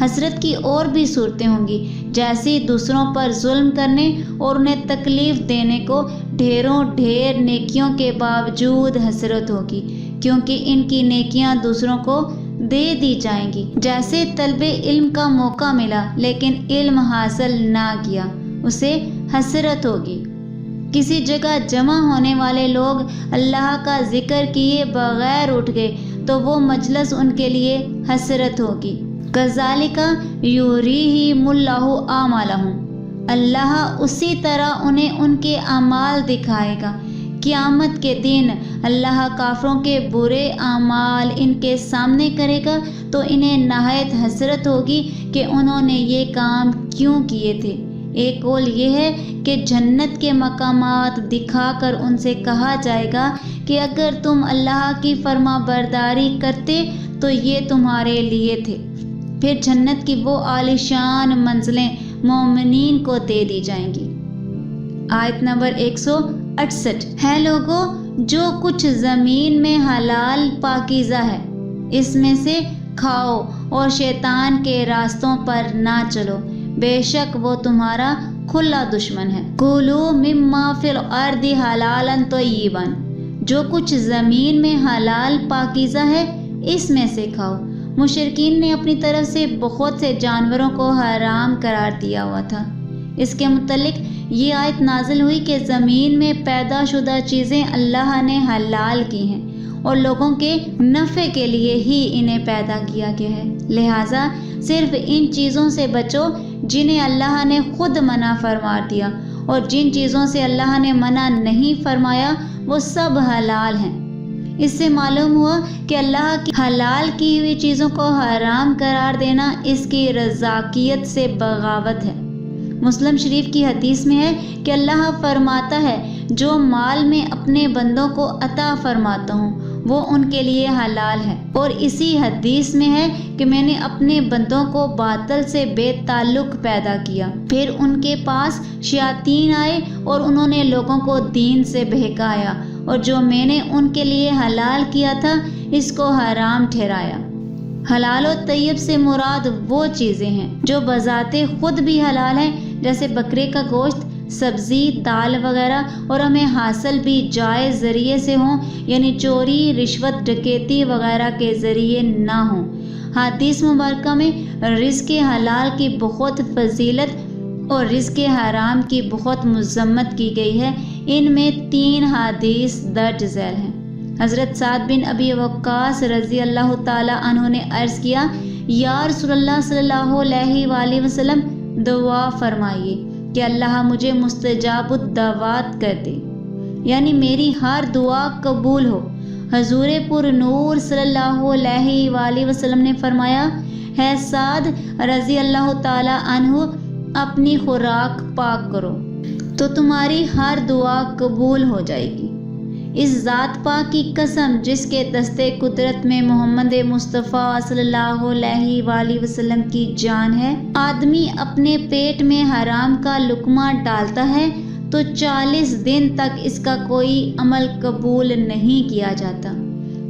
حسرت کی اور بھی صورتیں ہوں گی، جیسی دوسروں پر ظلم کرنے اور انہیں تکلیف دینے کو ڈھیروں ڈھیر نیکیوں کے باوجود حسرت ہوگی، کیونکہ ان کی نیکیاں دوسروں کو دے دی جائیں گی۔ جیسے طلب علم کا موقع ملا لیکن علم حاصل نہ کیا، اسے حسرت ہوگی۔ کسی جگہ جمع ہونے والے لوگ اللہ کا ذکر کیے بغیر اٹھ گئے تو وہ مجلس ان کے لیے حسرت ہوگی۔ کذالک یریہم اللہ اعمالہم، اللہ اسی طرح انہیں ان کے اعمال دکھائے گا۔ قیامت کے دن اللہ کافروں کے برے اعمال ان کے سامنے کرے گا تو انہیں نہایت حسرت ہوگی کہ انہوں نے یہ کام کیوں کیے تھے۔ ایک قول یہ ہے کہ جنت کے مقامات دکھا کر ان سے کہا جائے گا کہ اگر تم اللہ کی فرما برداری کرتے تو یہ تمہارے لیے تھے۔ پھر جنت کی وہ عالیشان منزلیں مومنین کو دے دی جائیں گی۔ آیت نمبر 168 ہے لوگو، جو کچھ زمین میں حلال پاکیزہ ہے اس میں سے کھاؤ اور شیطان کے راستوں پر نہ چلو، بے شک وہ تمہارا کھلا دشمن ہے۔ کُلُوا مِمَّا فِی الْأَرْضِ حَلَالًا طَیِّبًا، جو کچھ زمین میں حلال پاکیزہ ہے اس میں سے کھاؤ۔ مشرکین نے اپنی طرف سے بہت سے جانوروں کو حرام قرار دیا ہوا تھا۔ اس کے متعلق یہ آیت نازل ہوئی کہ زمین میں پیدا شدہ چیزیں اللہ نے حلال کی ہیں اور لوگوں کے نفع کے لیے ہی انہیں پیدا کیا گیا ہے، لہٰذا صرف ان چیزوں سے بچو جنہیں اللہ نے خود منع فرما دیا، اور جن چیزوں سے اللہ نے منع نہیں فرمایا وہ سب حلال ہیں۔ اس سے معلوم ہوا کہ اللہ کی حلال کی ہوئی چیزوں کو حرام قرار دینا اس کی رضاکیت سے بغاوت ہے۔ مسلم شریف کی حدیث میں ہے کہ اللہ فرماتا ہے، جو مال میں اپنے بندوں کو عطا فرماتا ہوں وہ ان کے لیے حلال ہے، اور اسی حدیث میں ہے کہ میں نے اپنے بندوں کو باطل سے بے تعلق پیدا کیا، پھر ان کے پاس شیاطین آئے اور انہوں نے لوگوں کو دین سے بہکایا، اور جو میں نے ان کے لیے حلال کیا تھا اس کو حرام ٹھہرایا۔ حلال و طیب سے مراد وہ چیزیں ہیں جو بذات خود بھی حلال ہیں، جیسے بکرے کا گوشت، سبزی، دال وغیرہ، اور ہمیں حاصل بھی جائز ذریعے سے ہوں، یعنی چوری، رشوت، ڈکیتی وغیرہ کے ذریعے نہ ہوں۔ حدیث مبارکہ میں رزق حلال کی بہت فضیلت اور رزق حرام کی بہت مذمت کی گئی ہے۔ ان میں 3 حدیث درج ذیل ہیں۔ حضرت سعد بن ابی وقاص رضی اللہ تعالی عنہ نے عرض کیا، یا رسول اللہ صلی اللہ علیہ وآلہ وسلم، دعا فرمائیے کہ اللہ مجھے مستجاب الدعوات کر دے، یعنی میری ہر دعا قبول ہو۔ حضور پر نور صلی اللہ علیہ وآلہ وسلم نے فرمایا، ہے سعد رضی اللہ تعالی عنہ، اپنی خوراک پاک کرو تو تمہاری ہر دعا قبول ہو جائے گی۔ اس ذات پاک کی قسم جس کے دستے قدرت میں محمد مصطفیٰ صلی اللہ علیہ وآلہ وسلم کی جان ہے، آدمی اپنے پیٹ میں حرام کا لقمہ ڈالتا ہے تو 40 دن تک اس کا کوئی عمل قبول نہیں کیا جاتا،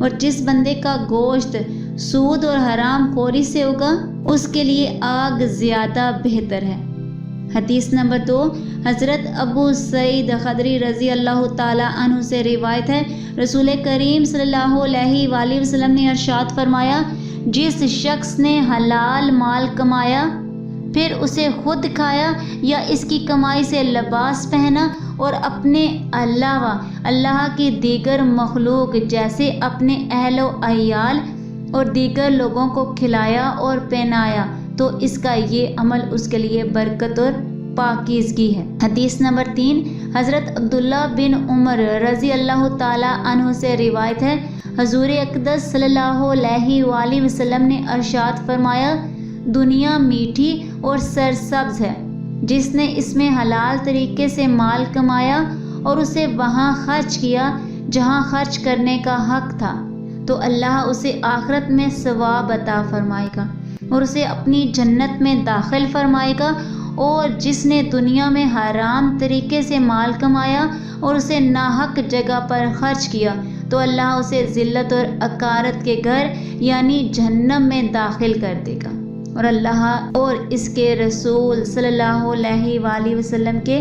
اور جس بندے کا گوشت سود اور حرام خوری سے ہوگا اس کے لیے آگ زیادہ بہتر ہے۔ حدیث نمبر 2، حضرت ابو سعید خدری رضی اللہ تعالی عنہ سے روایت ہے، رسول کریم صلی اللہ علیہ وآلہ وسلم نے ارشاد فرمایا، جس شخص نے حلال مال کمایا پھر اسے خود کھایا یا اس کی کمائی سے لباس پہنا اور اپنے علاوہ اللہ کی دیگر مخلوق جیسے اپنے اہل و عیال اور دیگر لوگوں کو کھلایا اور پہنایا تو اس کا یہ عمل اس کے لیے برکت اور پاکیزگی ہے۔ حدیث نمبر 3، حضرت عبداللہ بن عمر رضی اللہ تعالی عنہ سے روایت ہے، حضور اقدس صلی اللہ علیہ وآلہ وسلم نے ارشاد فرمایا، دنیا میٹھی اور سرسبز ہے، جس نے اس میں حلال طریقے سے مال کمایا اور اسے وہاں خرچ کیا جہاں خرچ کرنے کا حق تھا تو اللہ اسے آخرت میں ثواب عطا فرمائے گا اور اسے اپنی جنت میں داخل فرمائے گا، اور جس نے دنیا میں حرام طریقے سے مال کمایا اور اسے ناحق جگہ پر خرچ کیا تو اللہ اسے ذلت اور عقارت کے گھر یعنی جہنم میں داخل کر دے گا، اور اللہ اور اس کے رسول صلی اللہ علیہ وآلہ وسلم کے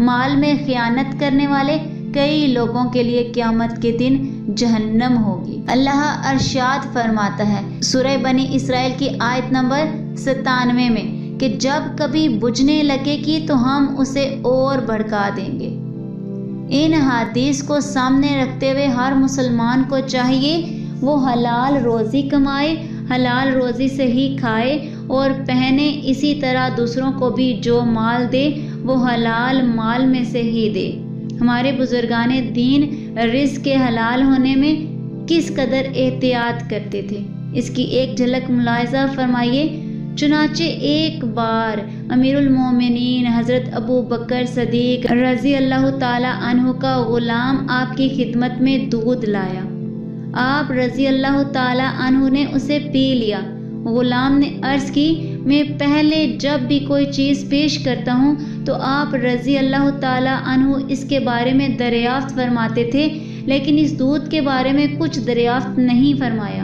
مال میں خیانت کرنے والے کئی لوگوں کے لیے قیامت کے دن جہنم ہوگی۔ اللہ ارشاد فرماتا ہے سورہ بنی اسرائیل کی آیت نمبر 97 میں کہ جب کبھی بجھنے لگے گی تو ہم اسے اور بھڑکا دیں گے۔ ان حدیث کو سامنے رکھتے ہوئے ہر مسلمان کو چاہیے وہ حلال روزی کمائے، حلال روزی سے ہی کھائے اور پہنے، اسی طرح دوسروں کو بھی جو مال دے وہ حلال مال میں سے ہی دے۔ ہمارے بزرگان دین رزق کے حلال ہونے میں کس قدر احتیاط کرتے تھے، اس کی ایک جھلک ملاحظہ فرمائیے۔ چنانچہ ایک بار امیر المومنین حضرت ابو بکر صدیق رضی اللہ تعالی عنہ کا غلام آپ کی خدمت میں دودھ لایا۔ آپ رضی اللہ تعالی عنہ نے اسے پی لیا۔ غلام نے عرض کی میں پہلے جب بھی کوئی چیز پیش کرتا ہوں تو آپ رضی اللہ تعالی عنہ اس کے بارے میں دریافت فرماتے تھے، لیکن اس دودھ کے بارے میں کچھ دریافت نہیں فرمایا۔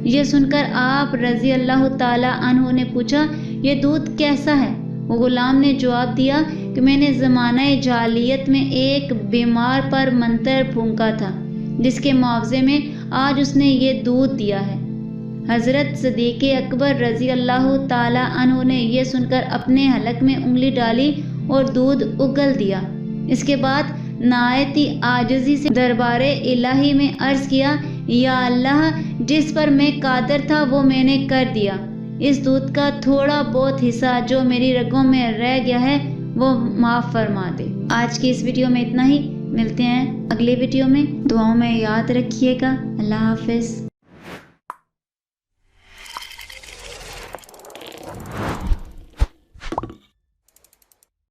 یہ سن کر آپ رضی اللہ تعالی عنہ نے پوچھا یہ دودھ کیسا ہے؟ غلام نے جواب دیا کہ میں نے زمانہ جاہلیت میں ایک بیمار پر منتر پھونکا تھا جس کے معاوضے میں آج اس نے یہ دودھ دیا ہے۔ حضرت صدیق اکبر رضی اللہ تعالی عنہ نے یہ سن کر اپنے حلق میں انگلی ڈالی اور دودھ اگل دیا۔ اس کے بعد نہایت ہی عاجزی سے دربار الہی میں عرض کیا یا اللہ جس پر میں قادر تھا وہ میں نے کر دیا، اس دودھ کا تھوڑا بہت حصہ جو میری رگوں میں رہ گیا ہے وہ معاف فرما دے۔ آج کی اس ویڈیو میں اتنا ہی، ملتے ہیں اگلی ویڈیو میں، دعاؤں میں یاد رکھیے گا۔ اللہ حافظ۔